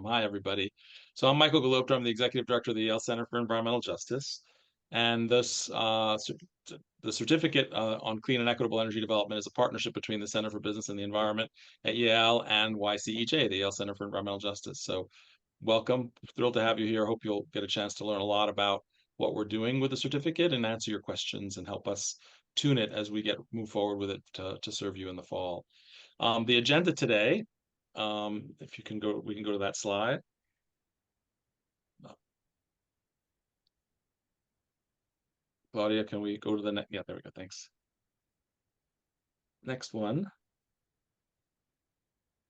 Hi, everybody. So I'm Michael Galopta. I'm the Executive Director of the Yale Center for Environmental Justice. And the certificate on clean and equitable energy development is a partnership between the Center for Business and the Environment at Yale and YCEJ, the Yale Center for Environmental Justice. So welcome. Thrilled to have you here. Hope you'll get a chance to learn a lot about what we're doing with the certificate and answer your questions and help us tune it as we move forward with it to serve you in the fall. The agenda today, if you can go, we can go to that slide. Claudia, can we go to the next? Yeah, there we go. Thanks. Next one.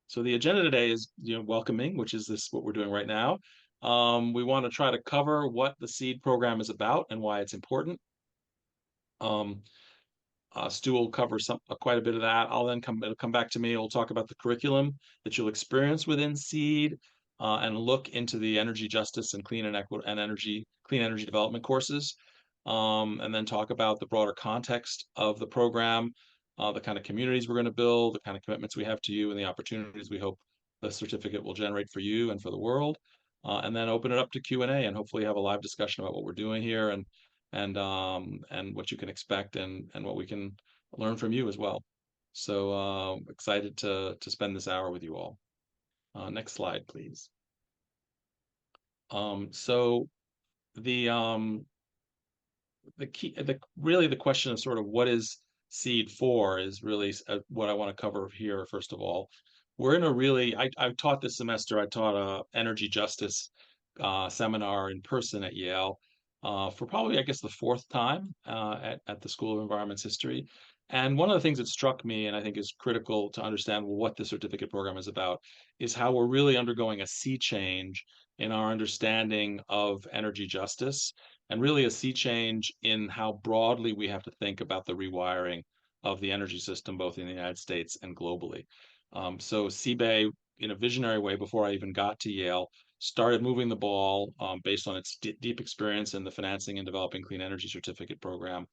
So the agenda today is, welcoming, which is what we're doing right now. We want to try to cover what the CEED program is about and why it's important. Um, Stu will cover quite a bit of that. It'll come back to me. We'll talk about the curriculum that you'll experience within CEED, and look into the energy justice and clean energy development courses, and then talk about the broader context of the program, the kind of communities we're going to build, the kind of commitments we have to you, and the opportunities we hope the certificate will generate for you and for the world. And then open it up to Q&A and hopefully have a live discussion about what we're doing here and what you can expect and what we can learn from you as well. So excited to spend this hour with you all. Next slide, please. So the really the question of sort of what is CEED for is really what I want to cover here. First of all, we're in a really I taught this semester. I taught a energy justice seminar in person at Yale for probably, I guess, the fourth time at the School of Environment's History. And one of the things that struck me, and I think is critical to understand what the certificate program is about, is how we're really undergoing a sea change in our understanding of energy justice, and really a sea change in how broadly we have to think about the rewiring of the energy system, both in the United States and globally. So CBAY, in a visionary way, before I even got to Yale, started moving the ball based on its deep experience in the financing and developing clean energy certificate program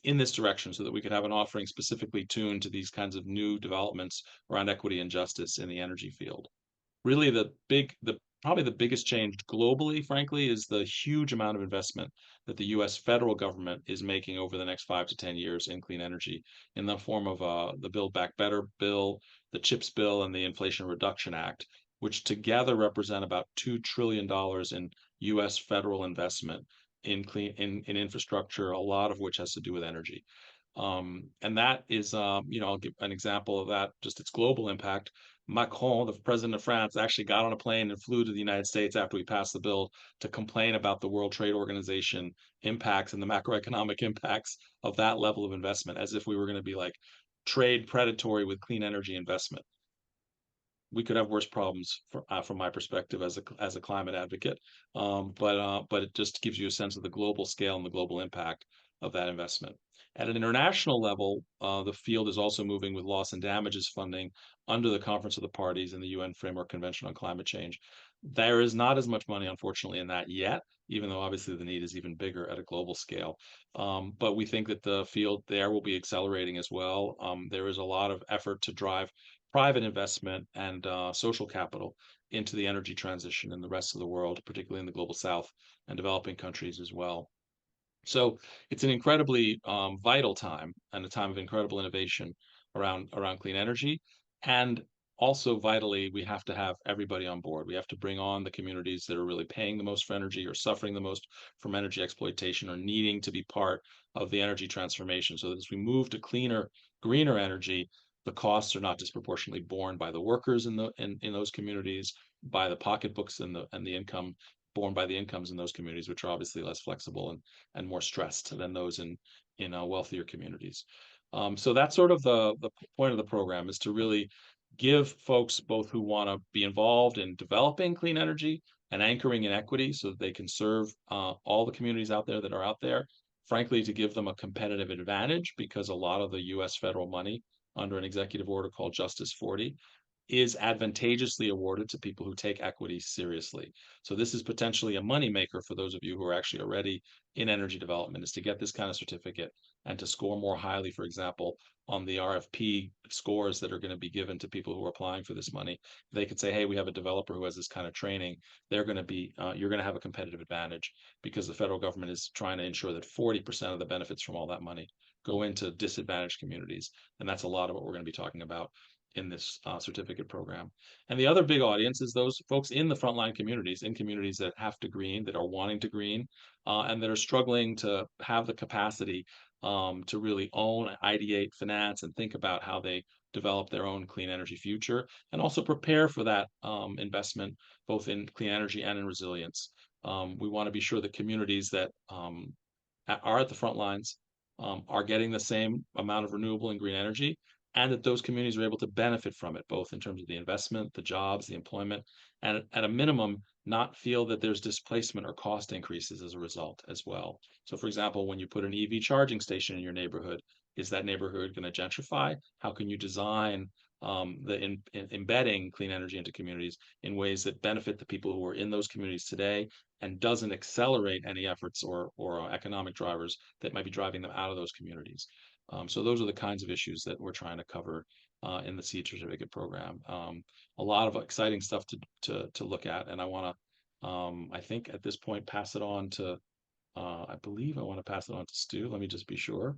in this direction so that we could have an offering specifically tuned to these kinds of new developments around equity and justice in the energy field. Really probably the biggest change globally, frankly, is the huge amount of investment that the US federal government is making over the next 5 to 10 years in clean energy in the form of the Build Back Better bill, the CHIPS bill, and the Inflation Reduction Act, which together represent about $2 trillion in US federal investment in infrastructure, a lot of which has to do with energy. And that is, I'll give an example of that, just its global impact. Macron, the president of France, actually got on a plane and flew to the United States after we passed the bill to complain about the World Trade Organization impacts and the macroeconomic impacts of that level of investment, as if we were going to be like trade predatory with clean energy investment. We could have worse problems from my perspective as a climate advocate, but it just gives you a sense of the global scale and the global impact of that investment. At an international level, the field is also moving with loss and damages funding under the Conference of the Parties and the UN Framework Convention on Climate Change. There is not as much money, unfortunately, in that yet, even though obviously the need is even bigger at a global scale. But we think that the field there will be accelerating as well. There is a lot of effort to drive private investment and social capital into the energy transition in the rest of the world, particularly in the global south and developing countries as well. So it's an incredibly vital time and a time of incredible innovation around clean energy. And also vitally, we have to have everybody on board. We have to bring on the communities that are really paying the most for energy or suffering the most from energy exploitation or needing to be part of the energy transformation. So that as we move to cleaner, greener energy, the costs are not disproportionately borne by the workers in those communities, by the pocketbooks and the income borne by the incomes in those communities, which are obviously less flexible and more stressed than those in wealthier communities. So that's sort of the point of the program, is to really give folks both who want to be involved in developing clean energy and anchoring in equity so that they can serve all the communities out there that are out there, frankly, to give them a competitive advantage, because a lot of the US federal money under an executive order called Justice 40 is advantageously awarded to people who take equity seriously. So this is potentially a moneymaker for those of you who are actually already in energy development, is to get this kind of certificate and to score more highly, for example, on the RFP scores that are going to be given to people who are applying for this money. They could say, hey, we have a developer who has this kind of training. They're going to be, you're going to have a competitive advantage because the federal government is trying to ensure that 40% of the benefits from all that money go into disadvantaged communities. And that's a lot of what we're going to be talking about in this certificate program. And the other big audience is those folks in the frontline communities, in communities that have to green, that are wanting to green, and that are struggling to have the capacity to really own, ideate, finance, and think about how they develop their own clean energy future, and also prepare for that investment, both in clean energy and in resilience. We want to be sure that communities that are at the front lines are getting the same amount of renewable and green energy, and that those communities are able to benefit from it, both in terms of the investment, the jobs, the employment, and at a minimum, not feel that there's displacement or cost increases as a result as well. So, for example, when you put an EV charging station in your neighborhood, is that neighborhood going to gentrify? How can you design embedding clean energy into communities in ways that benefit the people who are in those communities today and doesn't accelerate any efforts or economic drivers that might be driving them out of those communities. So those are the kinds of issues that we're trying to cover in the CEED certificate program. A lot of exciting stuff to look at, and I want to, I think at this point, pass it on to, I believe I want to pass it on to Stu. Let me just be sure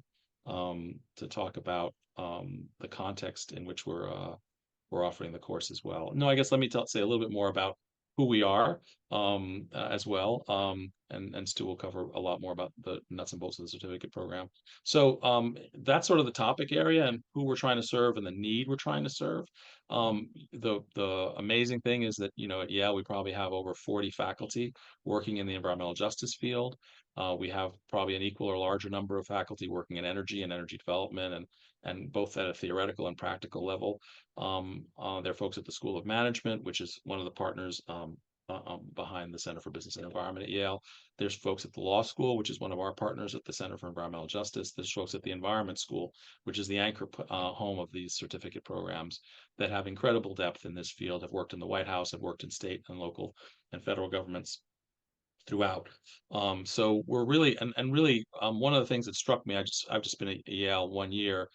to talk about the context in which we're offering the course as well. No, I guess let me say a little bit more about who we are as well. And Stu will cover a lot more about the nuts and bolts of the certificate program. So that's sort of the topic area and who we're trying to serve and the need we're trying to serve. The amazing thing is that, at Yale, we probably have over 40 faculty working in the environmental justice field. We have probably an equal or larger number of faculty working in energy and energy development, and both at a theoretical and practical level. There are folks at the School of Management, which is one of the partners behind the Center for Business and Environment at Yale. There's folks at the law school, which is one of our partners at the Center for Environmental Justice. There's folks at the Environment School, which is the anchor home of these certificate programs that have incredible depth in this field, have worked in the White House, have worked in state and local and federal governments throughout. So we're really, and really, one of the things that struck me, I've just been at Yale 1 year.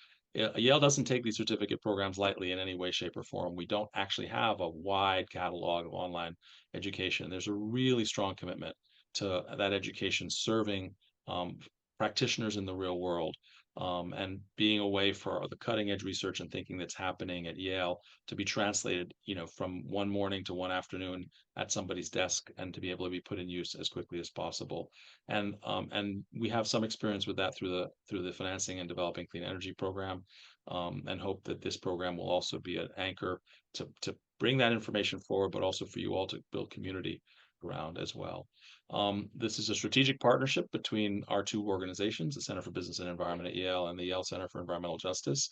Yale doesn't take these certificate programs lightly in any way, shape, or form. We don't actually have a wide catalog of online education. There's a really strong commitment to that education serving practitioners in the real world, and being a way for the cutting edge research and thinking that's happening at Yale to be translated, from one morning to one afternoon at somebody's desk, and to be able to be put in use as quickly as possible. And we have some experience with that through the financing and developing clean energy program, and hope that this program will also be an anchor to bring that information forward, but also for you all to build community around as well. This is a strategic partnership between our two organizations, the Center for Business and Environment at Yale and the Yale Center for Environmental Justice,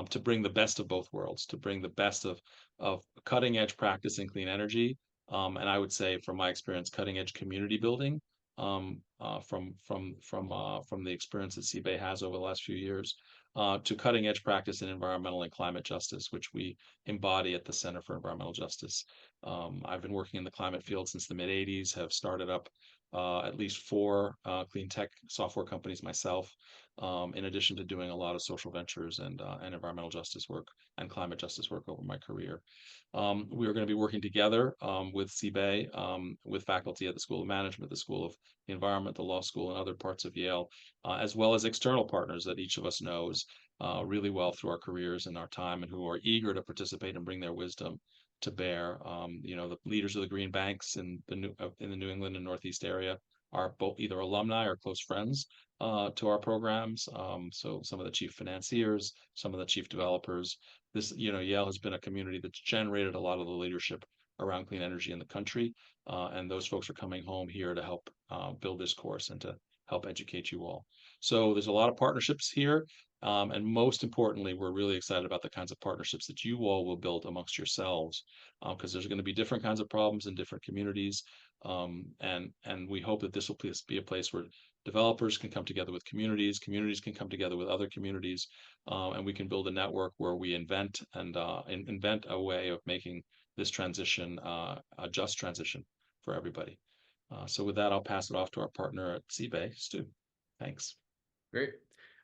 to bring the best of both worlds, to bring the best of cutting edge practice in clean energy, and I would say, from my experience, cutting edge community building, from the experience that CBAE has over the last few years, to cutting edge practice in environmental and climate justice, which we embody at the Center for Environmental Justice. I've been working in the climate field since the mid 80s, have started up at least four clean tech software companies myself, in addition to doing a lot of social ventures and environmental justice work and climate justice work over my career. We are going to be working together with CBAE, with faculty at the School of Management, the School of the Environment, the Law School, and other parts of Yale, as well as external partners that each of us knows really well through our careers and our time, and who are eager to participate and bring their wisdom to bear. The leaders of the green banks in the New England and Northeast area are both either alumni or close friends to our programs. So some of the chief financiers, some of the chief developers. Yale has been a community that's generated a lot of the leadership around clean energy in the country, and those folks are coming home here to help build this course and to help educate you all. So there's a lot of partnerships here. And most importantly, we're really excited about the kinds of partnerships that you all will build amongst yourselves, because there's going to be different kinds of problems in different communities. And we hope that this will be a place where developers can come together with communities, communities can come together with other communities, and we can build a network where we invent a way of making this transition a just transition for everybody. So with that, I'll pass it off to our partner at CBay, Stu. Thanks. Great.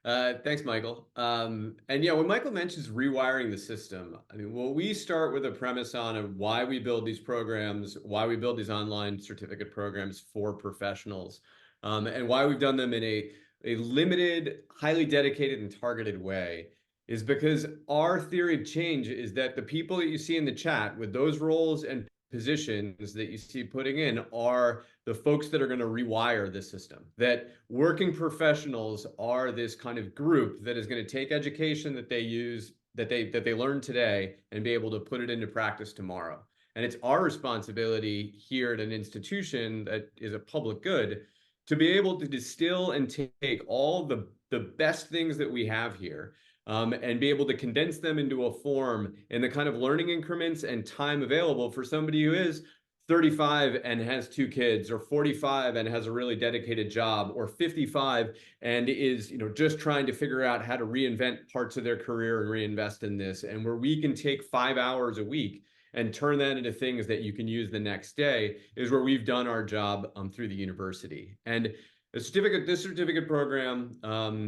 Thanks, Michael. And yeah, when Michael mentions rewiring the system, I mean, well, we start with a premise on why we build these programs, why we build these online certificate programs for professionals, and why we've done them in a limited, highly dedicated, and targeted way is because our theory of change is that the people that you see in the chat with those roles and positions that you see putting in are the folks that are going to rewire the system. That working professionals are this kind of group that is going to take education that they use, that they learn today, and be able to put it into practice tomorrow. And it's our responsibility here at an institution that is a public good to be able to distill and take all the best things that we have here, and be able to condense them into a form in the kind of learning increments and time available for somebody who is 35 and has 2 kids, or 45 and has a really dedicated job, or 55 and is, just trying to figure out how to reinvent parts of their career and reinvest in this, and where we can take 5 hours a week and turn that into things that you can use the next day, is where we've done our job through the university. And this certificate program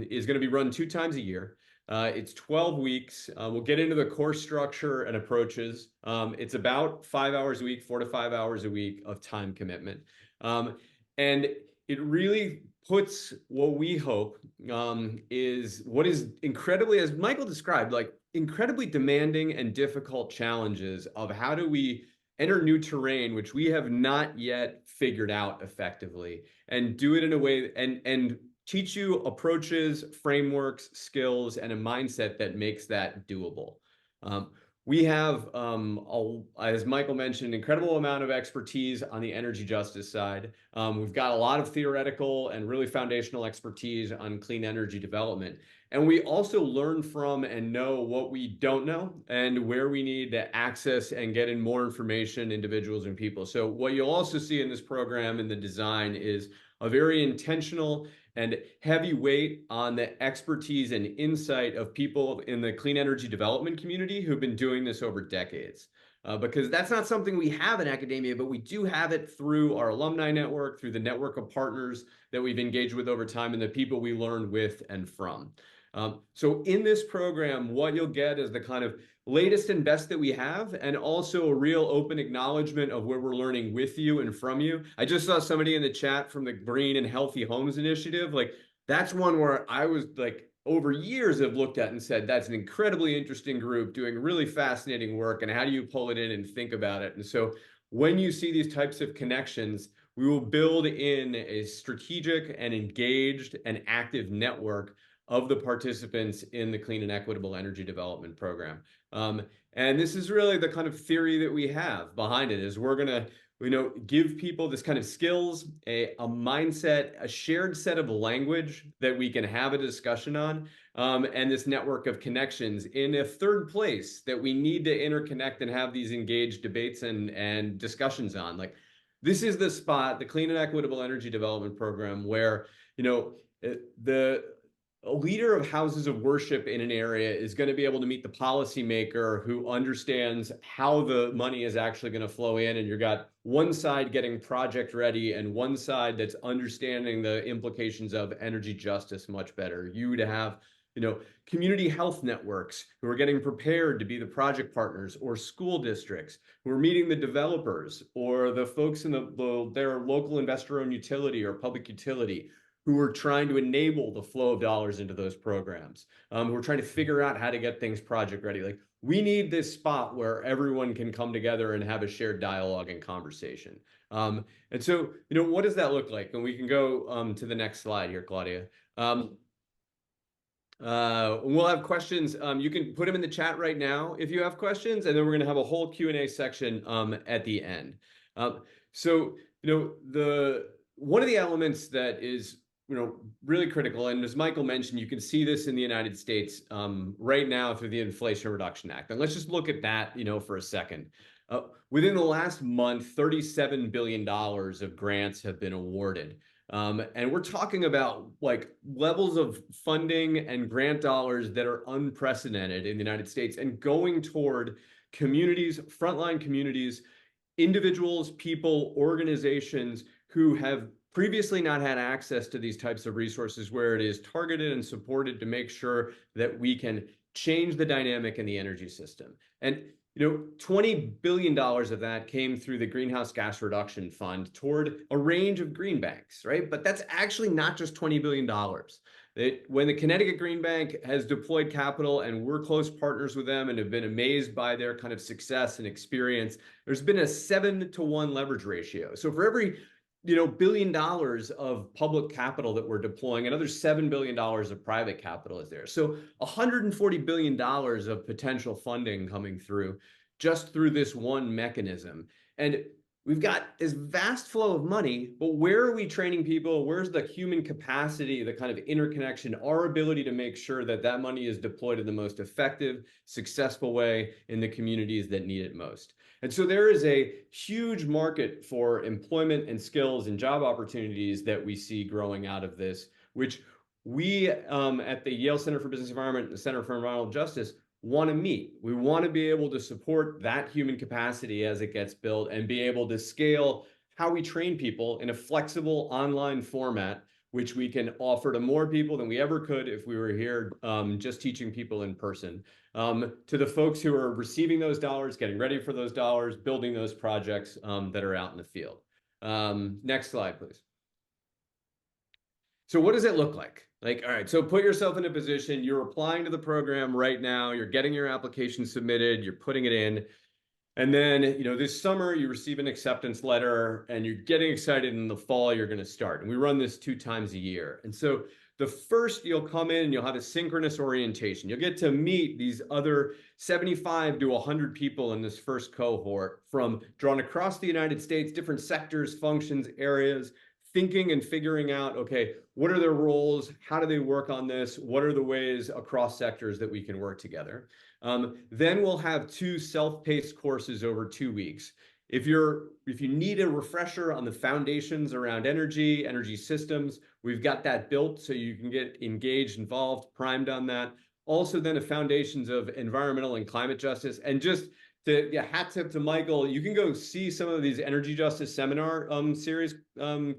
is going to be run 2 times a year. It's 12 weeks. We'll get into the course structure and approaches. It's about 5 hours a week, 4 to 5 hours a week of time commitment. And it really puts what we hope is what is incredibly, as Michael described, like incredibly demanding and difficult challenges of how do we enter new terrain, which we have not yet figured out effectively, and do it in a way and teach you approaches, frameworks, skills, and a mindset that makes that doable. We have, as Michael mentioned, an incredible amount of expertise on the energy justice side. We've got a lot of theoretical and really foundational expertise on clean energy development. And we also learn from and know what we don't know and where we need to access and get in more information, individuals and people. So what you'll also see in this program in the design is a very intentional and heavy weight on the expertise and insight of people in the clean energy development community who've been doing this over decades. Because that's not something we have in academia, but we do have it through our alumni network, through the network of partners that we've engaged with over time, and the people we learn with and from. So in this program, what you'll get is the kind of latest and best that we have, and also a real open acknowledgement of where we're learning with you and from you. I just saw somebody in the chat from the Green and Healthy Homes Initiative. Like, that's one where I was like, over years have looked at and said, that's an incredibly interesting group doing really fascinating work, and how do you pull it in and think about it? And so when you see these types of connections, we will build in a strategic and engaged and active network of the participants in the Clean and Equitable Energy Development Program. And this is really the kind of theory that we have behind it, is we're going to give people this kind of skills, a mindset, a shared set of language that we can have a discussion on, and this network of connections in a third place that we need to interconnect and have these engaged debates and discussions on. Like, this is the spot, the Clean and Equitable Energy Development Program, where a leader of houses of worship in an area is going to be able to meet the policymaker who understands how the money is actually going to flow in. And you've got one side getting project ready and one side that's understanding the implications of energy justice much better. You would have, community health networks who are getting prepared to be the project partners, or school districts who are meeting the developers, or the folks in their local investor-owned utility or public utility, who are trying to enable the flow of dollars into those programs, who are trying to figure out how to get things project ready. Like, we need this spot where everyone can come together and have a shared dialogue and conversation. And so, what does that look like? And we can go to the next slide here, Claudia. We'll have questions. You can put them in the chat right now if you have questions, and then we're going to have a whole Q&A section at the end. So, one of the elements that is really critical. And as Michael mentioned, you can see this in the United States right now through the Inflation Reduction Act. And let's just look at that, for a second. Within the last month, $37 billion of grants have been awarded. And we're talking about like levels of funding and grant dollars that are unprecedented in the United States and going toward communities, frontline communities, individuals, people, organizations who have previously not had access to these types of resources, where it is targeted and supported to make sure that we can change the dynamic in the energy system. And $20 billion of that came through the Greenhouse Gas Reduction Fund toward a range of green banks, right? But that's actually not just $20 billion. When the Connecticut Green Bank has deployed capital, and we're close partners with them and have been amazed by their kind of success and experience, there's been a 7-to-1 leverage ratio. So for every $1 billion of public capital that we're deploying, another $7 billion of private capital is there. So $140 billion of potential funding coming through just through this one mechanism. And we've got this vast flow of money, but where are we training people? Where's the human capacity, the kind of interconnection, our ability to make sure that that money is deployed in the most effective, successful way in the communities that need it most? And so there is a huge market for employment and skills and job opportunities that we see growing out of this, which we at the Yale Center for Business Environment and the Center for Environmental Justice want to meet. We want to be able to support that human capacity as it gets built and be able to scale how we train people in a flexible online format, which we can offer to more people than we ever could if we were here just teaching people in person. To the folks who are receiving those dollars, getting ready for those dollars, building those projects that are out in the field. Next slide, please. So what does it look like? Like, all right, so put yourself in a position, you're applying to the program right now, you're getting your application submitted, you're putting it in. And then, this summer you receive an acceptance letter and you're getting excited. In the fall, you're going to start. And we run this 2 times a year. And so the first, you'll come in and you'll have a synchronous orientation. You'll get to meet these other 75 to 100 people in this first cohort from drawn across the United States, different sectors, functions, areas, thinking and figuring out, okay, what are their roles? How do they work on this? What are the ways across sectors that we can work together? Then we'll have 2 self-paced courses over 2 weeks. If you need a refresher on the foundations around energy systems, we've got that built so you can get engaged, involved, primed on that. Also then the foundations of environmental and climate justice. And just hat tip to Michael, you can go see some of these energy justice seminar series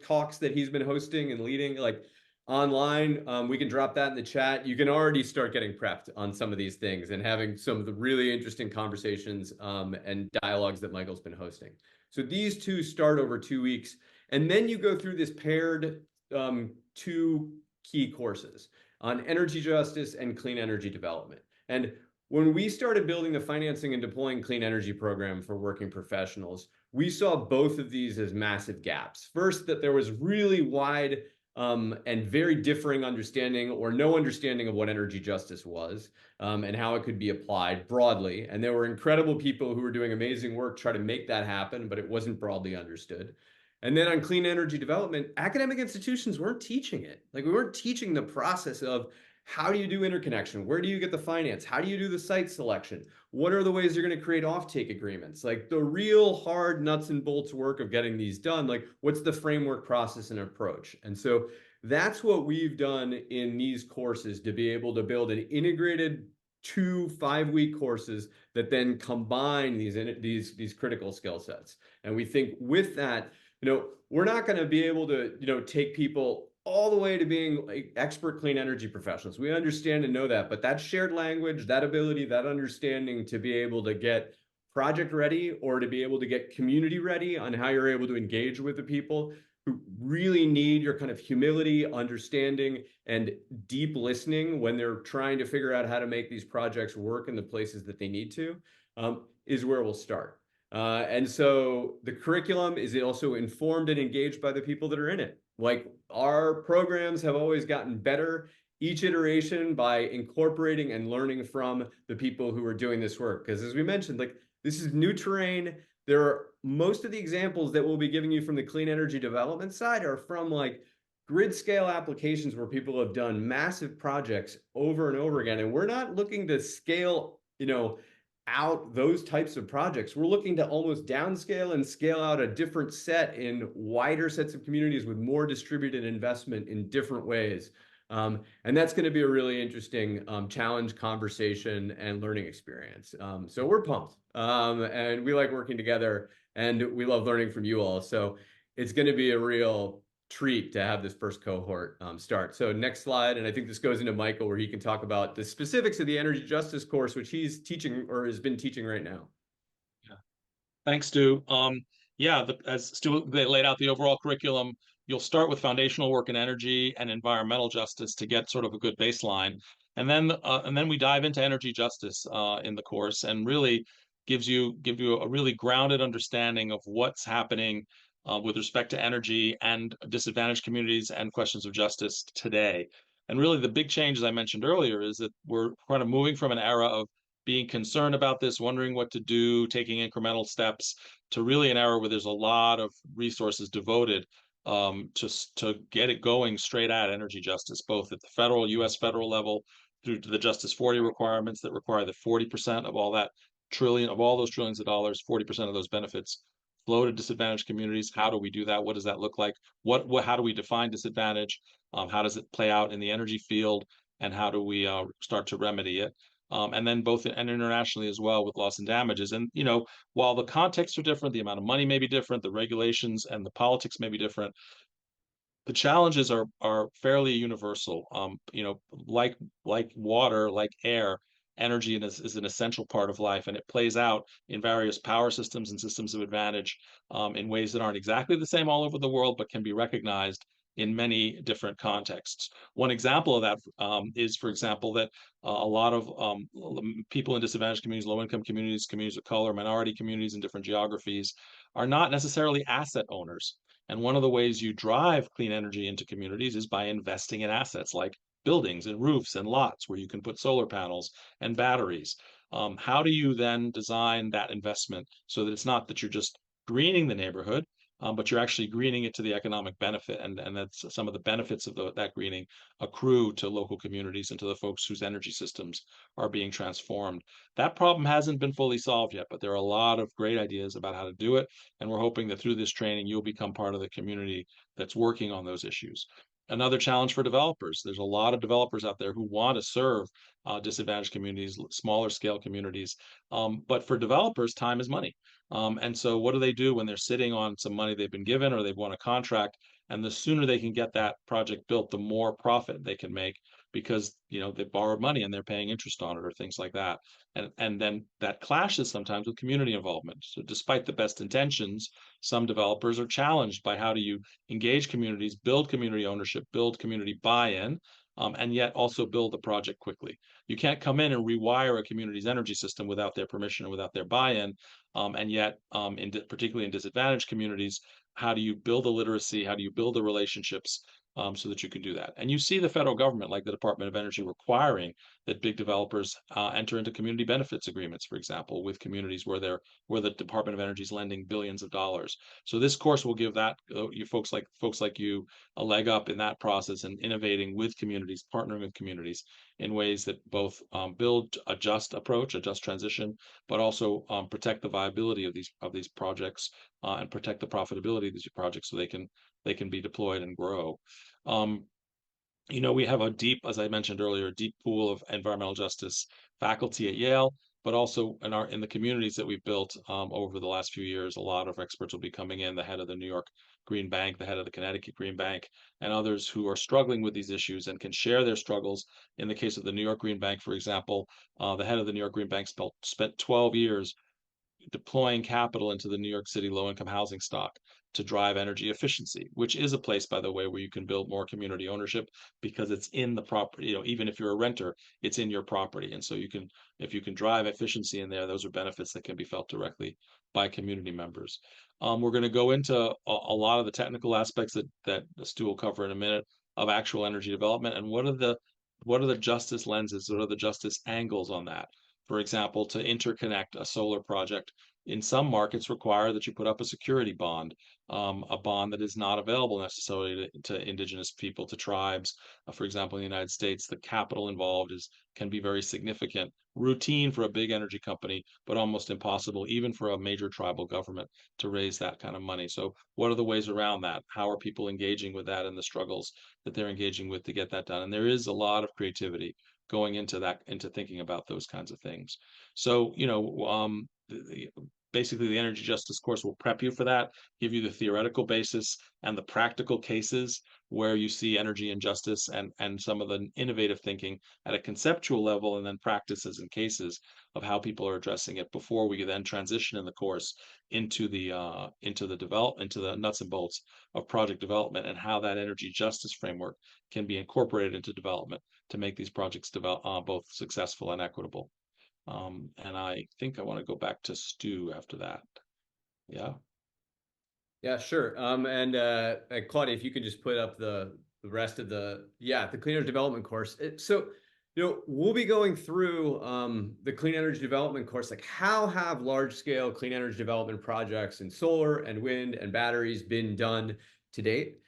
talks that he's been hosting and leading, like online. We can drop that in the chat. You can already start getting prepped on some of these things and having some of the really interesting conversations and dialogues that Michael's been hosting. So these 2 start over 2 weeks. And then you go through this paired 2 key courses on energy justice and clean energy development. And when we started building the financing and deploying clean energy program for working professionals, we saw both of these as massive gaps. First, that there was really wide and very differing understanding or no understanding of what energy justice was and how it could be applied broadly. And there were incredible people who were doing amazing work trying to make that happen, but it wasn't broadly understood. And then on clean energy development, academic institutions weren't teaching it. Like, we weren't teaching the process of how do you do interconnection? Where do you get the finance? How do you do the site selection? What are the ways you're going to create offtake agreements? Like the real hard nuts and bolts work of getting these done. Like, what's the framework, process, and approach? And so that's what we've done in these courses to be able to build an integrated 2 5-week courses that then combine these critical skill sets. And we think with that, we're not going to be able to, take people all the way to being like expert clean energy professionals. We understand and know that, but that shared language, that ability, that understanding to be able to get project ready or to be able to get community ready on how you're able to engage with the people who really need your kind of humility, understanding, and deep listening when they're trying to figure out how to make these projects work in the places that they need to, is where we'll start. And so the curriculum is also informed and engaged by the people that are in it. Like, our programs have always gotten better each iteration by incorporating and learning from the people who are doing this work. Because as we mentioned, like, this is new terrain. Most of the examples that we'll be giving you from the clean energy development side are from like grid scale applications where people have done massive projects over and over again. And we're not looking to scale, out those types of projects. We're looking to almost downscale and scale out a different set in wider sets of communities with more distributed investment in different ways. And that's going to be a really interesting challenge, conversation, and learning experience. So we're pumped, and we like working together, and we love learning from you all. So it's going to be a real treat to have this first cohort start. So next slide, and I think this goes into Michael, where he can talk about the specifics of the energy justice course, which he's teaching or has been teaching right now. Yeah. Thanks, Stu. Yeah, as Stu they laid out the overall curriculum, you'll start with foundational work in energy and environmental justice to get sort of a good baseline, and then we dive into energy justice in the course, and really give you a really grounded understanding of what's happening with respect to energy and disadvantaged communities and questions of justice today. And really, the big change, as I mentioned earlier, is that we're kind of moving from an era of being concerned about this, wondering what to do, taking incremental steps, to really an era where there's a lot of resources devoted to get it going straight at energy justice, both at the federal, U.S. federal level, through to the Justice 40 requirements that require that 40% of all that trillion of all those trillions of dollars, 40% of those benefits flow to disadvantaged communities. How do we do that? What does that look like? How do we define disadvantage? How does it play out in the energy field? And how do we start to remedy it? And then both and internationally as well with loss and damages. And while the contexts are different, the amount of money may be different, the regulations and the politics may be different, the challenges are fairly universal. Like water, like air, energy is an essential part of life, and it plays out in various power systems and systems of advantage in ways that aren't exactly the same all over the world, but can be recognized in many different contexts. One example of that is, for example, that a lot of people in disadvantaged communities, low-income communities, communities of color, minority communities in different geographies, are not necessarily asset owners. And one of the ways you drive clean energy into communities is by investing in assets like buildings and roofs and lots where you can put solar panels and batteries. How do you then design that investment so that it's not that you're just greening the neighborhood, but you're actually greening it to the economic benefit, and that's some of the benefits of that greening accrue to local communities and to the folks whose energy systems are being transformed. That problem hasn't been fully solved yet, but there are a lot of great ideas about how to do it, and we're hoping that through this training you'll become part of the community that's working on those issues. Another challenge for developers. There's a lot of developers out there who want to serve disadvantaged communities, smaller scale communities. But for developers, time is money. And so what do they do when they're sitting on some money they've been given or they've won a contract? And the sooner they can get that project built, the more profit they can make because they borrowed money and they're paying interest on it or things like that. And then that clashes sometimes with community involvement. So despite the best intentions, some developers are challenged by how do you engage communities, build community ownership, build community buy-in, and yet also build the project quickly. You can't come in and rewire a community's energy system without their permission and without their buy-in. And yet, particularly in disadvantaged communities, how do you build the literacy? How do you build the relationships so that you can do that? And you see the federal government, like the Department of Energy, requiring that big developers enter into community benefits agreements, for example, with communities where the Department of Energy is lending billions of dollars. So this course will give that you folks like you a leg up in that process and innovating with communities, partnering with communities in ways that both build a just approach, a just transition, but also protect the viability of these projects and protect the profitability of these projects so they can be deployed and grow. Um, we have a deep, as I mentioned earlier, deep pool of environmental justice faculty at Yale, but also in the communities that we've built over the last few years. A lot of experts will be coming in, the head of the New York Green Bank, the head of the Connecticut Green Bank, and others who are struggling with these issues and can share their struggles. In the case of the New York Green Bank, for example, the head of the New York Green Bank spent 12 years deploying capital into the New York City low-income housing stock to drive energy efficiency, which is a place, by the way, where you can build more community ownership because it's in the property. Even if you're a renter, it's in your property, and so if you can drive efficiency in there, those are benefits that can be felt directly by community members. We're going to go into a lot of the technical aspects that Stu will cover in a minute of actual energy development and what are the justice lenses, what are the justice angles on that. For example, to interconnect a solar project in some markets require that you put up a security bond, a bond that is not available necessarily to indigenous people, to tribes. For example, in the United States, the capital involved is can be very significant, routine for a big energy company, but almost impossible even for a major tribal government to raise that kind of money. So what are the ways around that? How are people engaging with that and the struggles that they're engaging with to get that done? And there is a lot of creativity going into that, into thinking about those kinds of things. So, basically the energy justice course will prep you for that, give you the theoretical basis and the practical cases where you see energy injustice and some of the innovative thinking at a conceptual level, and then practices and cases of how people are addressing it before we then transition in the course into the nuts and bolts of project development and how that energy justice framework can be incorporated into development to make these projects develop both successful and equitable. And I think I want to go back to Stu after that. Yeah. Yeah, sure. Claudia, if you could just put up the rest of the clean energy development course. We'll be going through the clean energy development course, like how have large scale clean energy development projects in solar and wind and batteries been done to date?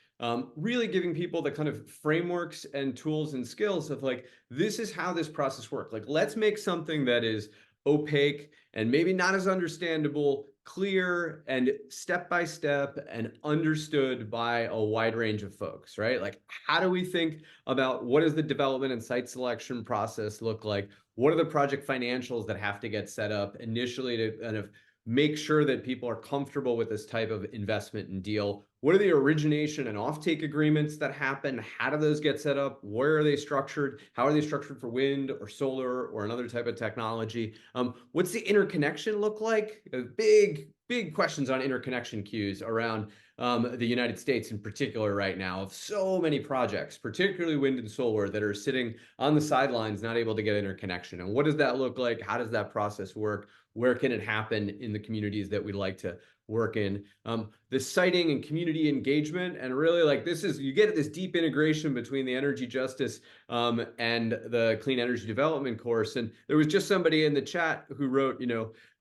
Really giving people the kind of frameworks and tools and skills of like, this is how this process works. Like, let's make something that is opaque and maybe not as understandable, clear and step by step and understood by a wide range of folks, right? Like, how do we think about what does the development and site selection process look like? What are the project financials that have to get set up initially to kind of make sure that people are comfortable with this type of investment and deal? What are the origination and offtake agreements that happen? How do those get set up? Where are they structured? How are they structured for wind or solar or another type of technology? What's the interconnection look like? Big questions on interconnection queues around the United States in particular right now, of so many projects, particularly wind and solar, that are sitting on the sidelines, not able to get interconnection. And what does that look like? How does that process work? Where can it happen in the communities that we'd like to work in? The siting and community engagement, and really like this is, you get this deep integration between the energy justice and the clean energy development course. And there was just somebody in the chat who wrote,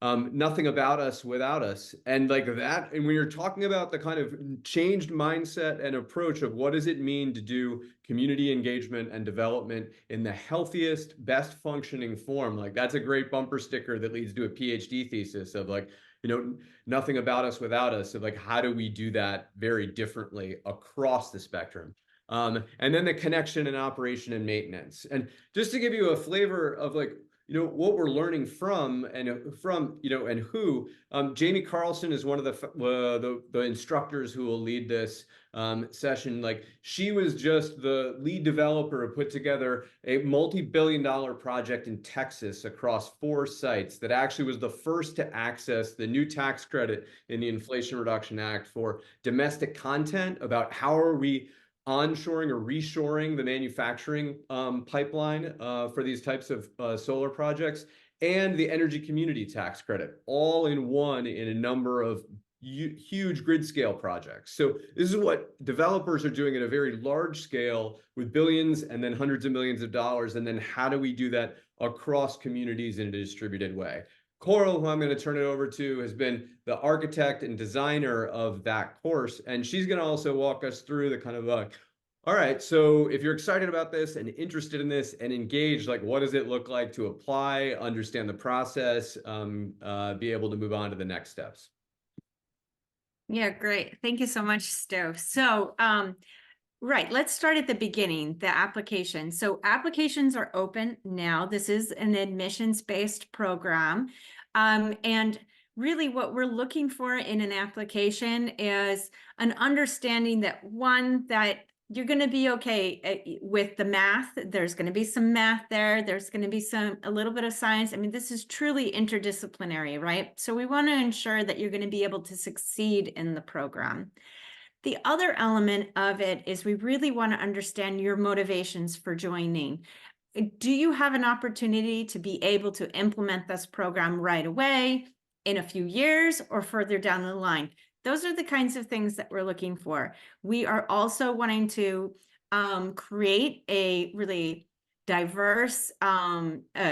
nothing about us without us. And like that, and when you're talking about the kind of changed mindset and approach of what does it mean to do community engagement and development in the healthiest, best functioning form, like that's a great bumper sticker that leads to a PhD thesis of like, nothing about us without us, of like, how do we do that very differently across the spectrum? And then the connection and operation and maintenance. And just to give you a flavor of like, what we're learning from and who, Jamie Carlson is one of the instructors who will lead this session. Like, she was just the lead developer who put together a multi-billion-dollar project in Texas across 4 sites that actually was the first to access the new tax credit in the Inflation Reduction Act for domestic content, about how are we onshoring or reshoring the manufacturing pipeline for these types of solar projects, and the energy community tax credit, all in one in a number of huge grid scale projects. So this is what developers are doing at a very large scale with billions and then hundreds of millions of dollars. And then how do we do that across communities in a distributed way? Coral, who I'm going to turn it over to, has been the architect and designer of that course. And she's going to also walk us through the kind of all right, so if you're excited about this and interested in this and engaged, like what does it look like to apply, understand the process, be able to move on to the next steps? Yeah, great. Thank you so much, Stu. So, right, let's start at the beginning, the application. So applications are open now. This is an admissions-based program. And really what we're looking for in an application is an understanding that, one, that you're going to be okay with the math. There's going to be some math there. There's going to be a little bit of science. I mean, this is truly interdisciplinary, right? So we want to ensure that you're going to be able to succeed in the program. The other element of it is we really want to understand your motivations for joining. Do you have an opportunity to be able to implement this program right away, in a few years, or further down the line? Those are the kinds of things that we're looking for. We are also wanting to create a really diverse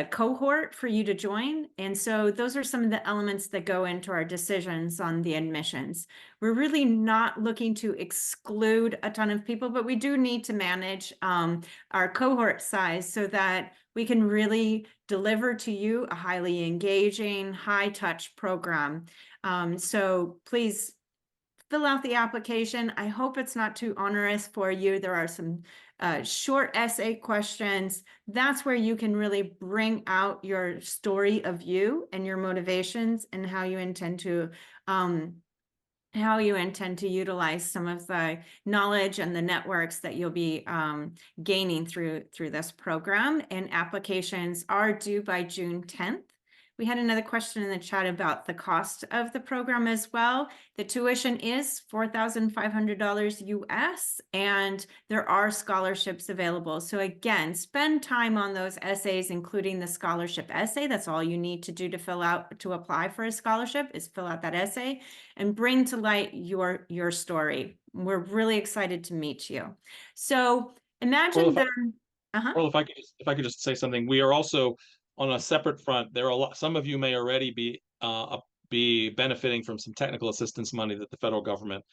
cohort for you to join. And so those are some of the elements that go into our decisions on the admissions. We're really not looking to exclude a ton of people, but we do need to manage our cohort size so that we can really deliver to you a highly engaging, high touch program. So please fill out the application. I hope it's not too onerous for you. There are some short essay questions. That's where you can really bring out your story of you and your motivations and how you intend to utilize some of the knowledge and the networks that you'll be gaining through this program. And applications are due by June 10th. We had another question in the chat about the cost of the program as well. The tuition is $4,500 US, and there are scholarships available. So again, spend time on those essays, including the scholarship essay. That's all you need to do to apply for a scholarship is fill out that essay and bring to light your story. We're really excited to meet you. So imagine Well, if I could just say something, we are also on a separate front. There are a lot. Some of you may already be benefiting from some technical assistance money that the federal government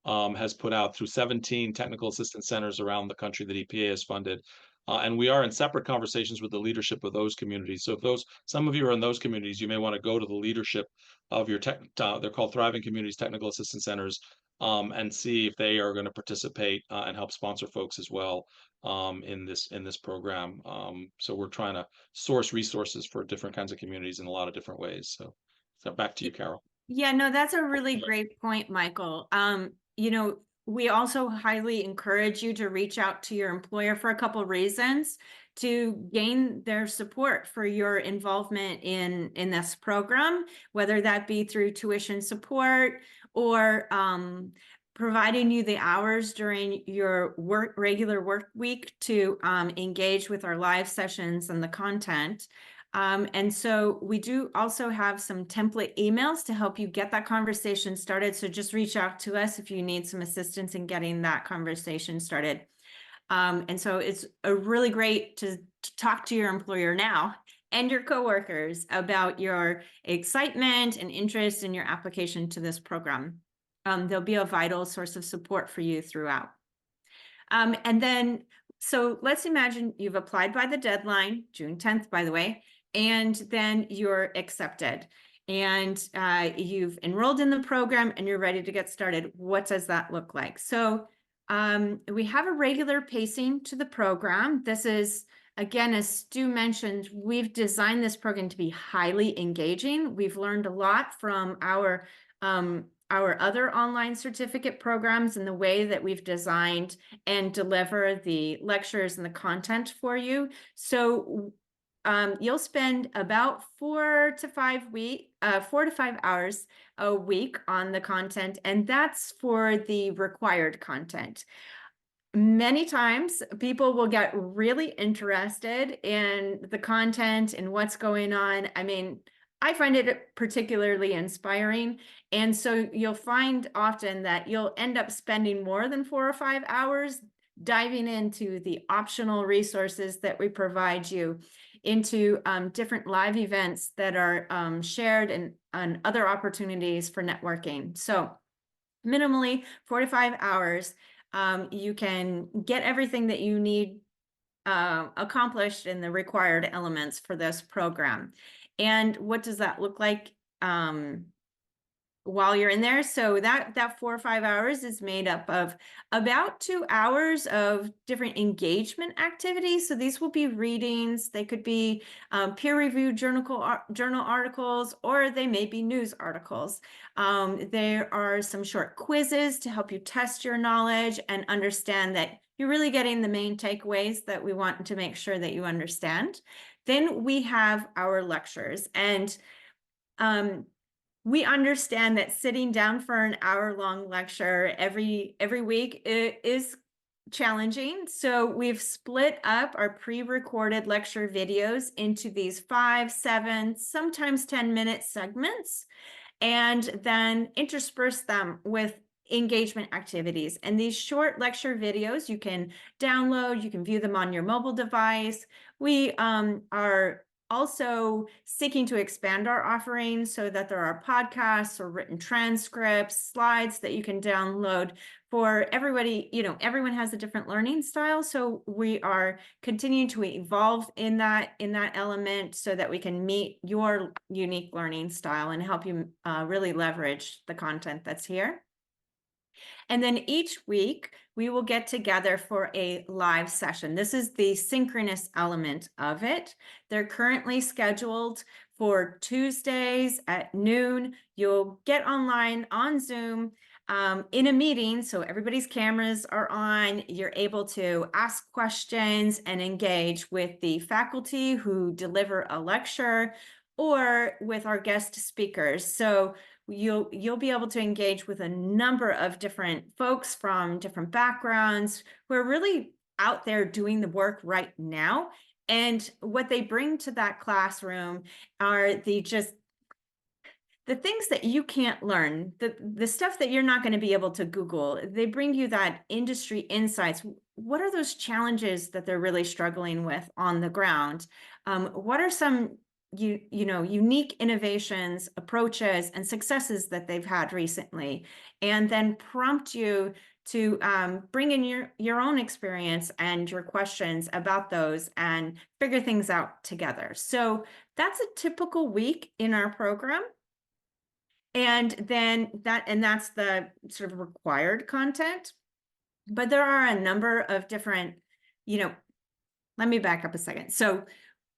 has put out through 17 technical assistance centers around the country that EPA has funded. And we are in separate conversations with the leadership of those communities. So if some of you are in those communities, you may want to go to the leadership of your they're called Thriving Communities Technical Assistance Centers, and see if they are going to participate and help sponsor folks as well in this program. So we're trying to source resources for different kinds of communities in a lot of different ways. So back to you, Carol. Yeah, no, that's a really great point, Michael. We also highly encourage you to reach out to your employer for a couple of reasons to gain their support for your involvement in this program, whether that be through tuition support or providing you the hours during your regular work week to engage with our live sessions and the content. And so we do also have some template emails to help you get that conversation started. So just reach out to us if you need some assistance in getting that conversation started. And so it's really great to talk to your employer now and your coworkers about your excitement and interest in your application to this program. They'll be a vital source of support for you throughout. So let's imagine you've applied by the deadline, June 10th, by the way, and then you're accepted and you've enrolled in the program and you're ready to get started. What does that look like? So we have a regular pacing to the program. This is, again, as Stu mentioned, we've designed this program to be highly engaging. We've learned a lot from our other online certificate programs and the way that we've designed and deliver the lectures and the content for you. So you'll spend about 4 to 5 hours a week on the content, and that's for the required content. Many times people will get really interested in the content and what's going on. I mean, I find it particularly inspiring. And so you'll find often that you'll end up spending more than 4 or 5 hours diving into the optional resources that we provide you, into different live events that are shared and other opportunities for networking. So minimally 4 to 5 hours, you can get everything that you need accomplished in the required elements for this program. And what does that look like while you're in there? So that 4 or 5 hours is made up of about 2 hours of different engagement activities. So these will be readings. They could be peer-reviewed journal articles, or they may be news articles. There are some short quizzes to help you test your knowledge and understand that you're really getting the main takeaways that we want to make sure that you understand. Then we have our lectures, and we understand that sitting down for an hour-long lecture every week is challenging. So we've split up our pre-recorded lecture videos into these 5, 7, sometimes 10-minute segments, and then intersperse them with engagement activities. And these short lecture videos you can download, you can view them on your mobile device. We are also seeking to expand our offerings so that there are podcasts or written transcripts, slides that you can download for everybody. Everyone has a different learning style. So we are continuing to evolve in that element so that we can meet your unique learning style and help you really leverage the content that's here. And then each week we will get together for a live session. This is the synchronous element of it. They're currently scheduled for Tuesdays at noon. You'll get online on Zoom in a meeting. So everybody's cameras are on. You're able to ask questions and engage with the faculty who deliver a lecture or with our guest speakers. So you'll be able to engage with a number of different folks from different backgrounds who are really out there doing the work right now. And what they bring to that classroom are the things that you can't learn, the stuff that you're not going to be able to Google. They bring you that industry insights. What are those challenges that they're really struggling with on the ground? What are some unique innovations, approaches, and successes that they've had recently, and then prompt you to bring in your own experience and your questions about those and figure things out together. So that's a typical week in our program. And then that's the sort of required content. But there are a number of different, let me back up a second. So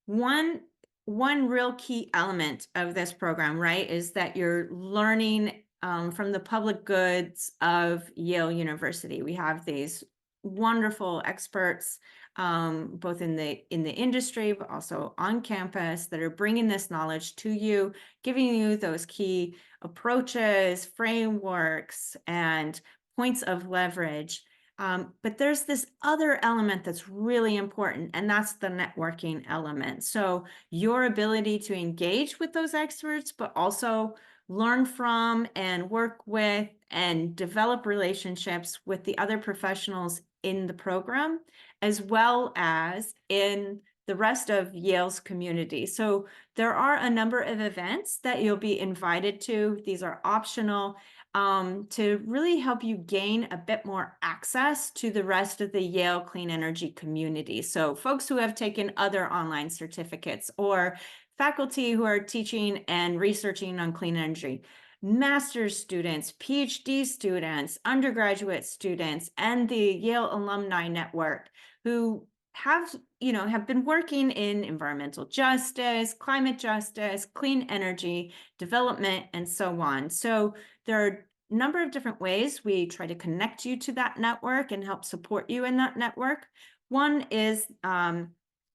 one real key element of this program, right, is that you're learning from the public goods of Yale University. We have these wonderful experts, both in the industry, but also on campus, that are bringing this knowledge to you, giving you those key approaches, frameworks, and points of leverage. But there's this other element that's really important, and that's the networking element. So your ability to engage with those experts, but also learn from and work with and develop relationships with the other professionals in the program, as well as in the rest of Yale's community. So there are a number of events that you'll be invited to. These are optional. To really help you gain a bit more access to the rest of the Yale clean energy community. So folks who have taken other online certificates, or faculty who are teaching and researching on clean energy, master's students, PhD students, undergraduate students, and the Yale Alumni Network who have been working in environmental justice, climate justice, clean energy development, and so on. So there are a number of different ways we try to connect you to that network and help support you in that network. One is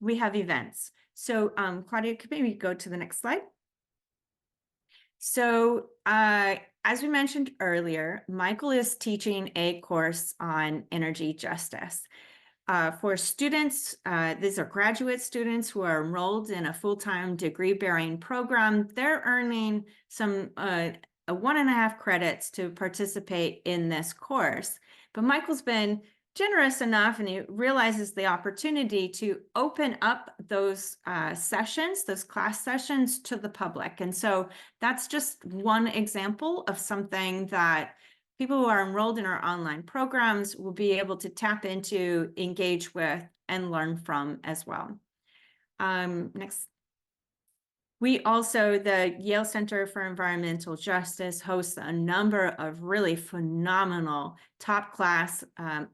we have events. So Claudia, could maybe go to the next slide? So as we mentioned earlier, Michael is teaching a course on energy justice. For students, these are graduate students who are enrolled in a full-time degree-bearing program. They're earning some 1.5 credits to participate in this course. But Michael's been generous enough, and he realizes the opportunity to open up those sessions, those class sessions, to the public. And so that's just one example of something that people who are enrolled in our online programs will be able to tap into, engage with, and learn from as well. Next. We also, the Yale Center for Environmental Justice, hosts a number of really phenomenal top-class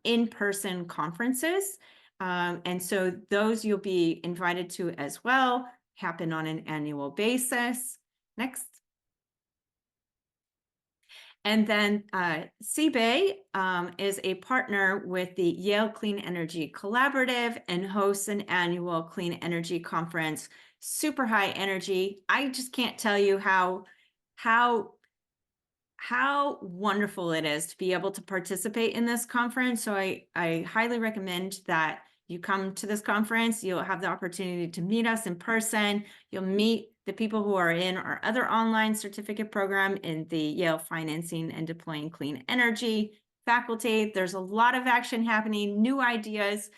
in-person conferences. And so those you'll be invited to as well, happen on an annual basis. Next. And then CBAE is a partner with the Yale Clean Energy Collaborative and hosts an annual clean energy conference, super high energy. I just can't tell you how wonderful it is to be able to participate in this conference. So I highly recommend that you come to this conference. You'll have the opportunity to meet us in person. You'll meet the people who are in our other online certificate program in the Yale Financing and Deploying Clean Energy faculty. There's a lot of action happening, new ideas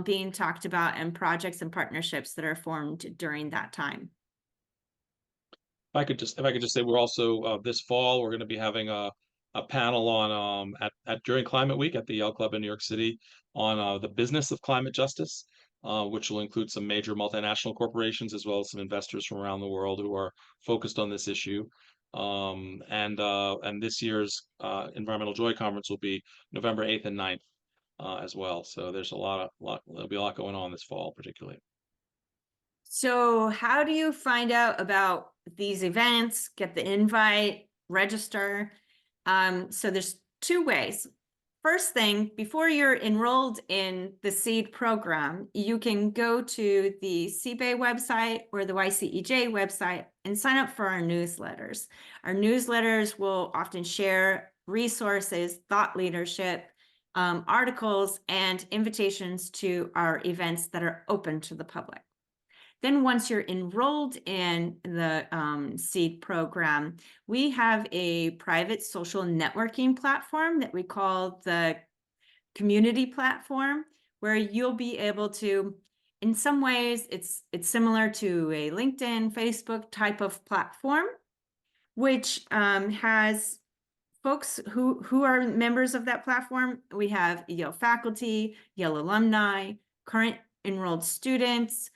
being talked about, and projects and partnerships that are formed during that time. If I could just say, we're also this fall we're going to be having a panel on at during Climate Week at the Yale Club in New York City on the business of climate justice, which will include some major multinational corporations as well as some investors from around the world who are focused on this issue. And this year's Environmental Joy Conference will be November 8th and 9th as well. So there's there'll be a lot going on this fall, particularly. So how do you find out about these events, get the invite, register? So there's two ways. First thing, before you're enrolled in the CEED program, you can go to the CBAY website or the YCEJ website and sign up for our newsletters. Our newsletters will often share resources, thought leadership, articles, and invitations to our events that are open to the public. Then once you're enrolled in the CEED program, we have a private social networking platform that we call the community platform, where you'll be able to, in some ways, it's similar to a LinkedIn, Facebook type of platform, which has folks who are members of that platform. We have Yale faculty, Yale alumni, current enrolled students,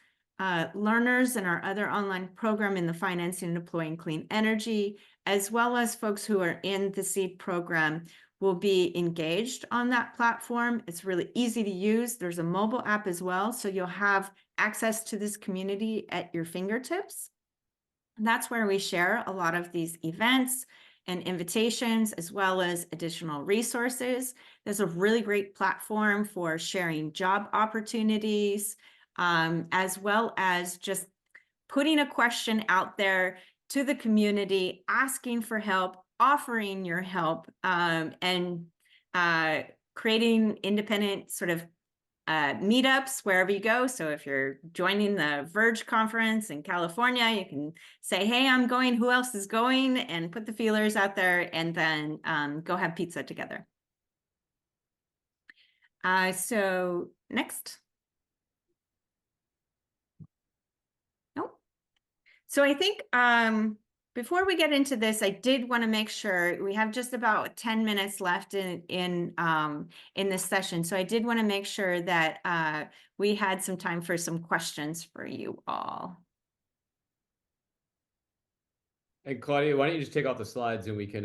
learners in our other online program in the Financing and Deploying Clean Energy, as well as folks who are in the CEED program, will be engaged on that platform. It's really easy to use. There's a mobile app as well, so you'll have access to this community at your fingertips. And that's where we share a lot of these events and invitations, as well as additional resources. There's a really great platform for sharing job opportunities, as well as just putting a question out there to the community, asking for help, offering your help, and creating independent sort of meetups wherever you go. So if you're joining the Verge conference in California, you can say, hey, I'm going, who else is going? And put the feelers out there, and then go have pizza together. So next. Nope. So I think before we get into this, I did want to make sure we have just about 10 minutes left in this session. So I did want to make sure that we had some time for some questions for you all. And Claudia, why don't you just take off the slides and we can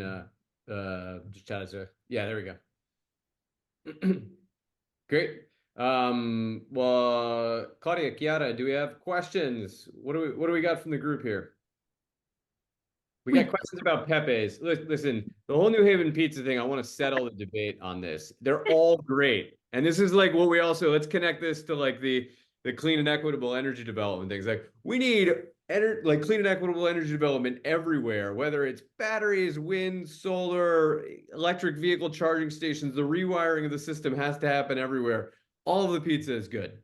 just chat as a, yeah, there we go. Great. Well, Claudia, Chiara, do we have questions? What do we got from the group here? We got questions about Pepe's. Listen, the whole New Haven pizza thing, I want to settle the debate on this. They're all great. And this is like what we also, let's connect this to like the clean and equitable energy development things. Like we need like clean and equitable energy development everywhere, whether it's batteries, wind, solar, electric vehicle charging stations, the rewiring of the system has to happen everywhere. All of the pizza is good.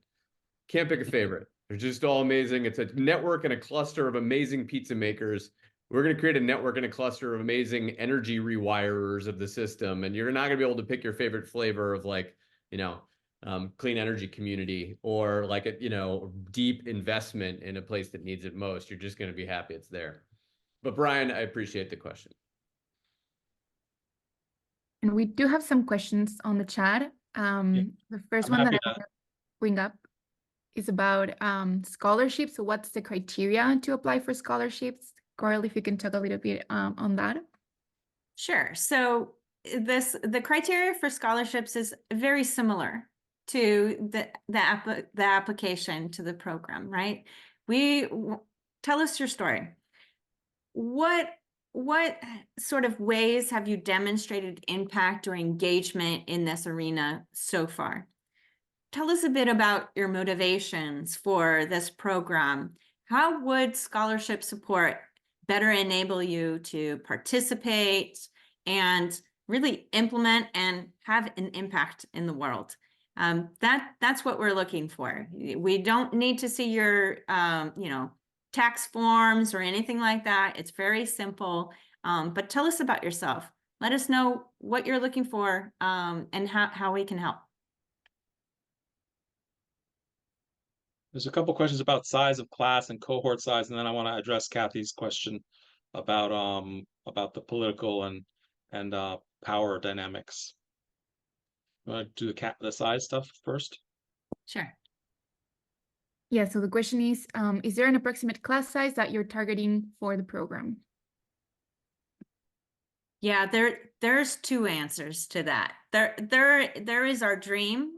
Can't pick a favorite. They're just all amazing. It's a network and a cluster of amazing pizza makers. We're going to create a network and a cluster of amazing energy rewirers of the system. And you're not going to be able to pick your favorite flavor of like, clean energy community or like a, deep investment in a place that needs it most. You're just going to be happy it's there. But Brian, I appreciate the question. And we do have some questions on the chat. The first one that I want to bring up is about scholarships. So what's the criteria to apply for scholarships? Coral, if you can talk a little bit on that. Sure. So the criteria for scholarships is very similar to the application to the program, right? Tell us your story. What sort of ways have you demonstrated impact or engagement in this arena so far? Tell us a bit about your motivations for this program. How would scholarship support better enable you to participate and really implement and have an impact in the world? That's what we're looking for. We don't need to see your tax forms or anything like that. It's very simple. But tell us about yourself. Let us know what you're looking for, and how we can help. There's a couple questions about size of class and cohort size, and then I want to address Kathy's question about the political and power dynamics. You want to do the size stuff first? Sure. Yeah, so the question is there an approximate class size that you're targeting for the program? Yeah, there's two answers to that. There is our dream.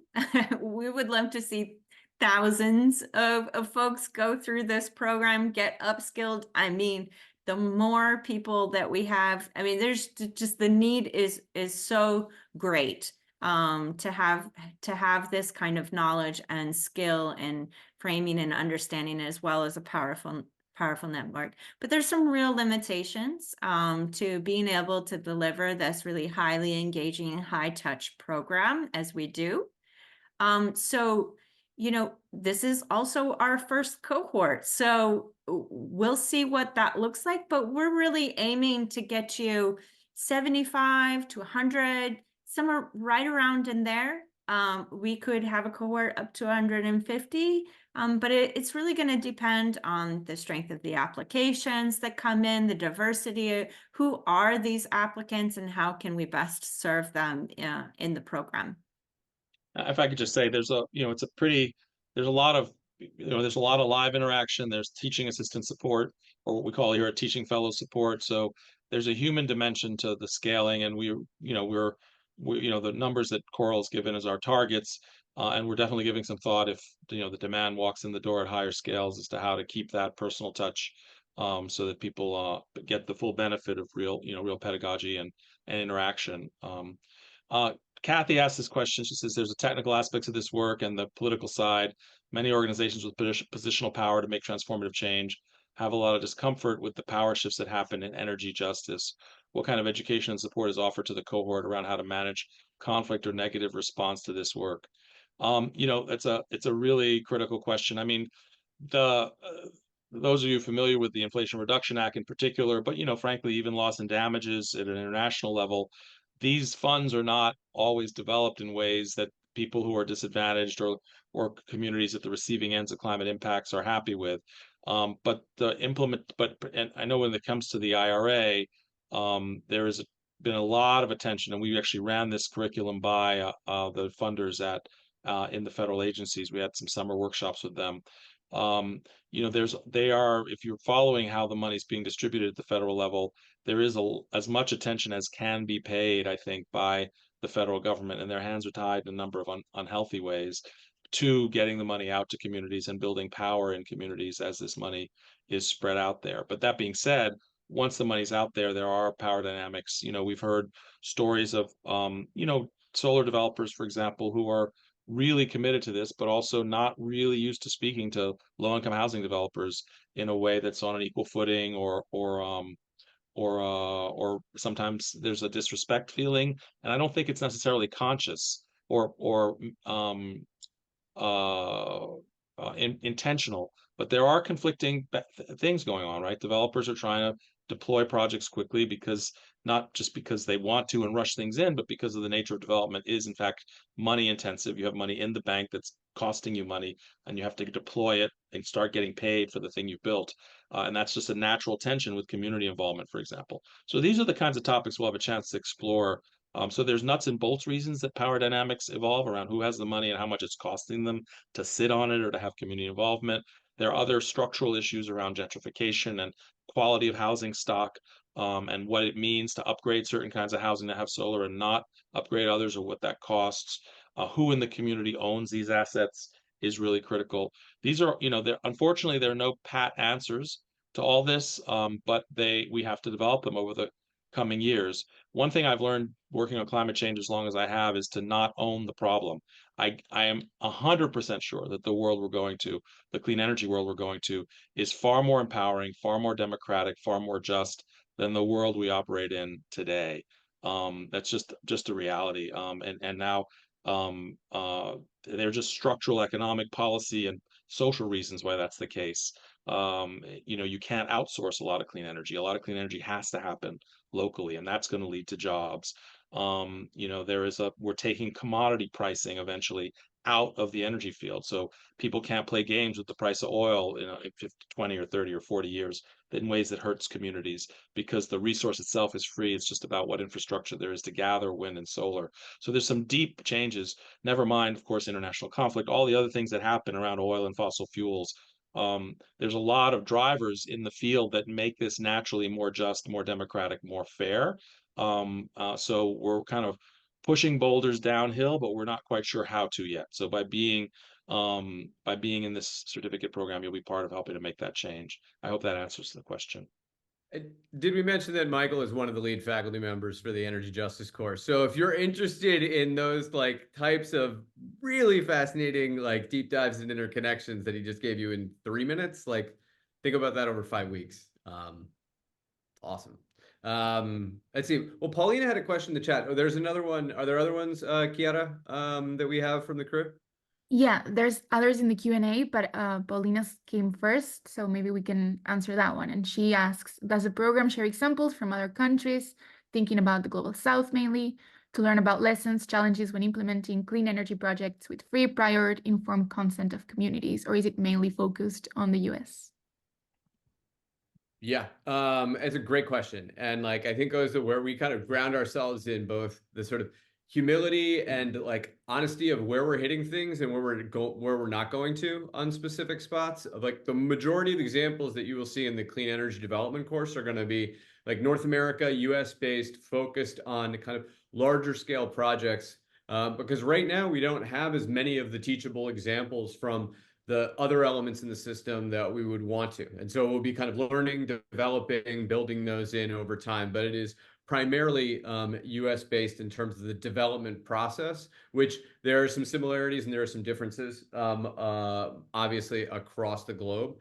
We would love to see thousands of folks go through this program, get upskilled. I mean, the more people that we have, I mean, there's just the need is so great to have this kind of knowledge and skill and framing and understanding, as well as a powerful network. But there's some real limitations to being able to deliver this really highly engaging, high touch program as we do. So, this is also our first cohort. So we'll see what that looks like, but we're really aiming to get you 75 to 100, somewhere right around in there. We could have a cohort up to 150, but it's really going to depend on the strength of the applications that come in, the diversity, who are these applicants, and how can we best serve them in the program. If I could just say, there's there's a lot of, there's a lot of live interaction. There's teaching assistant support, or what we call here a teaching fellow support. So there's a human dimension to the scaling, and the numbers that Coral's given as our targets, and we're definitely giving some thought if the demand walks in the door at higher scales as to how to keep that personal touch, so that people get the full benefit of real pedagogy and interaction. Kathy asked this question. She says there's a technical aspects of this work and the political side. Many organizations with positional power to make transformative change have a lot of discomfort with the power shifts that happen in energy justice. What kind of education and support is offered to the cohort around how to manage conflict or negative response to this work? It's a really critical question. I mean, the those of you familiar with the Inflation Reduction Act in particular, but frankly, even loss and damages at an international level, these funds are not always developed in ways that people who are disadvantaged or communities at the receiving ends of climate impacts are happy with. And I know when it comes to the IRA, there has been a lot of attention, and we actually ran this curriculum by the funders in the federal agencies. We had some summer workshops with them. If you're following how the money's being distributed at the federal level, there is as much attention as can be paid, I think, by the federal government, and their hands are tied in a number of unhealthy ways to getting the money out to communities and building power in communities as this money is spread out there. But that being said, once the money's out there, there are power dynamics. We've heard stories of, solar developers, for example, who are really committed to this, but also not really used to speaking to low-income housing developers in a way that's on an equal footing, or sometimes there's a disrespect feeling, and I don't think it's necessarily conscious or intentional, but there are conflicting things going on, right? Developers are trying to deploy projects quickly because not just because they want to and rush things in, but because of the nature of development is in fact money intensive. You have money in the bank that's costing you money, and you have to deploy it and start getting paid for the thing you built. And that's just a natural tension with community involvement, for example. So these are the kinds of topics we'll have a chance to explore. So there's nuts and bolts reasons that power dynamics evolve around who has the money and how much it's costing them to sit on it or to have community involvement. There are other structural issues around gentrification and quality of housing stock, and what it means to upgrade certain kinds of housing that have solar and not upgrade others, or what that costs. Who in the community owns these assets is really critical. These are, unfortunately, there are no pat answers to all this, but we have to develop them over the coming years. One thing I've learned working on climate change as long as I have is to not own the problem. I am 100% sure that the clean energy world we're going to, is far more empowering, far more democratic, far more just than the world we operate in today. That's just a reality. And now there are just structural economic policy and social reasons why that's the case. You can't outsource a lot of clean energy. A lot of clean energy has to happen locally, and that's going to lead to jobs. We're taking commodity pricing eventually out of the energy field. So people can't play games with the price of oil in 50, 20 or 30 or 40 years in ways that hurts communities, because the resource itself is free. It's just about what infrastructure there is to gather wind and solar. So there's some deep changes, never mind, of course, international conflict, all the other things that happen around oil and fossil fuels. There's a lot of drivers in the field that make this naturally more just, more democratic, more fair. So we're kind of pushing boulders downhill, but we're not quite sure how to yet. So by being in this certificate program, you'll be part of helping to make that change. I hope that answers the question. Did we mention that Michael is one of the lead faculty members for the Energy Justice course? So if you're interested in those like types of really fascinating like deep dives and interconnections that he just gave you in 3 minutes, like think about that over 5 weeks. Awesome. Let's see. Well, Paulina had a question in the chat. Oh, there's another one. Are there other ones, Kiara, that we have from the crew? Yeah, there's others in the Q&A, but Paulina's came first, so maybe we can answer that one. And she asks, does the program share examples from other countries, thinking about the Global South mainly, to learn about lessons, challenges when implementing clean energy projects with free, prior, informed consent of communities, or is it mainly focused on the US? Yeah, it's a great question. And like, I think goes to where we kind of ground ourselves in both the sort of humility and like honesty of where we're hitting things and where we're not going to on specific spots. Of like the majority of examples that you will see in the clean energy development course are going to be like North America, US based, focused on kind of larger scale projects. Because right now we don't have as many of the teachable examples from the other elements in the system that we would want to. And so we'll be kind of learning, developing, building those in over time. But it is primarily US based in terms of the development process, which there are some similarities and there are some differences, obviously, across the globe.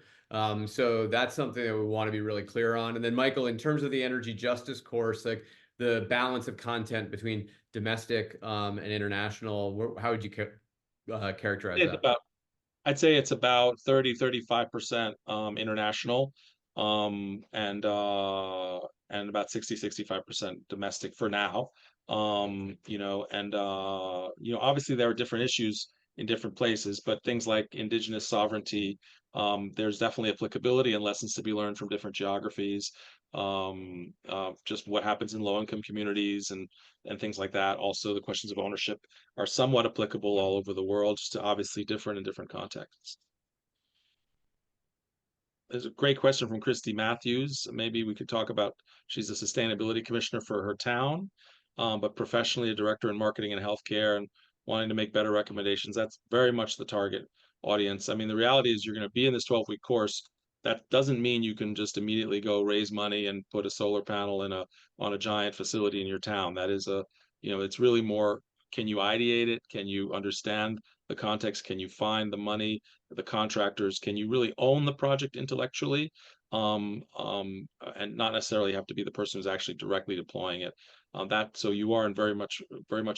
So that's something that we want to be really clear on. And then, Michael, in terms of the energy justice course, like the balance of content between domestic and international, how would you characterize that? I'd say it's about 30, 35% international, and about 60, 65% domestic for now. Obviously there are different issues in different places, but things like indigenous sovereignty, there's definitely applicability and lessons to be learned from different geographies. Just what happens in low-income communities and things like that. Also, the questions of ownership are somewhat applicable all over the world, just obviously different in different contexts. There's a great question from Christy Matthews. Maybe we could talk about, she's a sustainability commissioner for her town, but professionally a director in marketing and healthcare and wanting to make better recommendations. That's very much the target audience. I mean, the reality is you're going to be in this 12-week course. That doesn't mean you can just immediately go raise money and put a solar panel on a giant facility in your town. That is it's really more, can you ideate it? Can you understand the context? Can you find the money, the contractors? Can you really own the project intellectually? And not necessarily have to be the person who's actually directly deploying it. So you are very much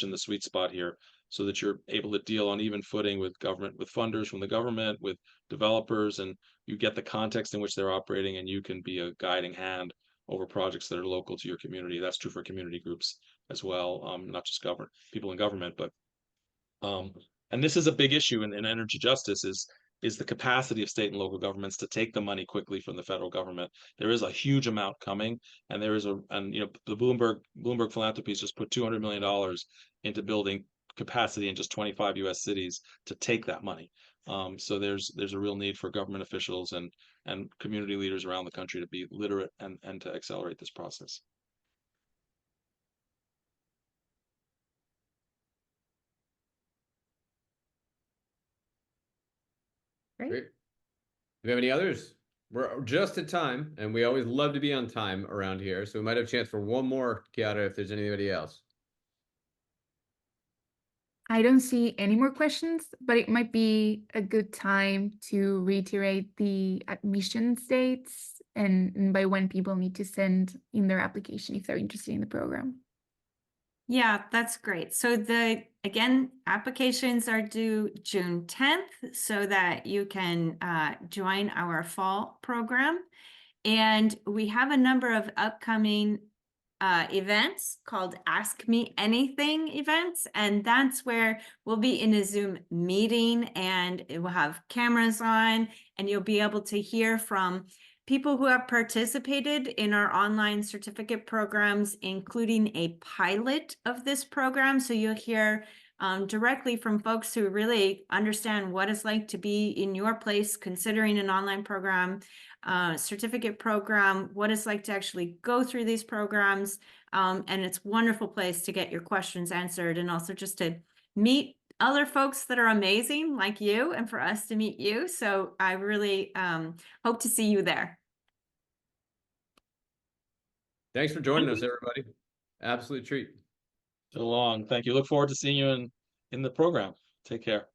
in the sweet spot here, so that you're able to deal on even footing with government, with funders from the government, with developers, and you get the context in which they're operating, and you can be a guiding hand over projects that are local to your community. That's true for community groups as well, not just people in government, but and this is a big issue in energy justice is the capacity of state and local governments to take the money quickly from the federal government. There is a huge amount coming, and the Bloomberg Philanthropies just put $200 million into building capacity in just 25 U.S. cities to take that money. So there's a real need for government officials and community leaders around the country to be literate and to accelerate this process. Great. Great. Do we have any others? We're just at time, and we always love to be on time around here. So we might have a chance for one more, Kiara, if there's anybody else. I don't see any more questions, but it might be a good time to reiterate the admissions dates and by when people need to send in their application if they're interested in the program. Yeah, that's great. So again, applications are due June 10th so that you can join our fall program. And we have a number of upcoming events called Ask Me Anything events. And that's where we'll be in a Zoom meeting and it will have cameras on and you'll be able to hear from people who have participated in our online certificate programs, including a pilot of this program. So you'll hear directly from folks who really understand what it's like to be in your place, considering an online program, certificate program, what it's like to actually go through these programs. And it's a wonderful place to get your questions answered and also just to meet other folks that are amazing like you and for us to meet you. So I really hope to see you there. Thanks for joining us, everybody. Absolute treat. So long. Thank you. Look forward to seeing you in the program. Take care.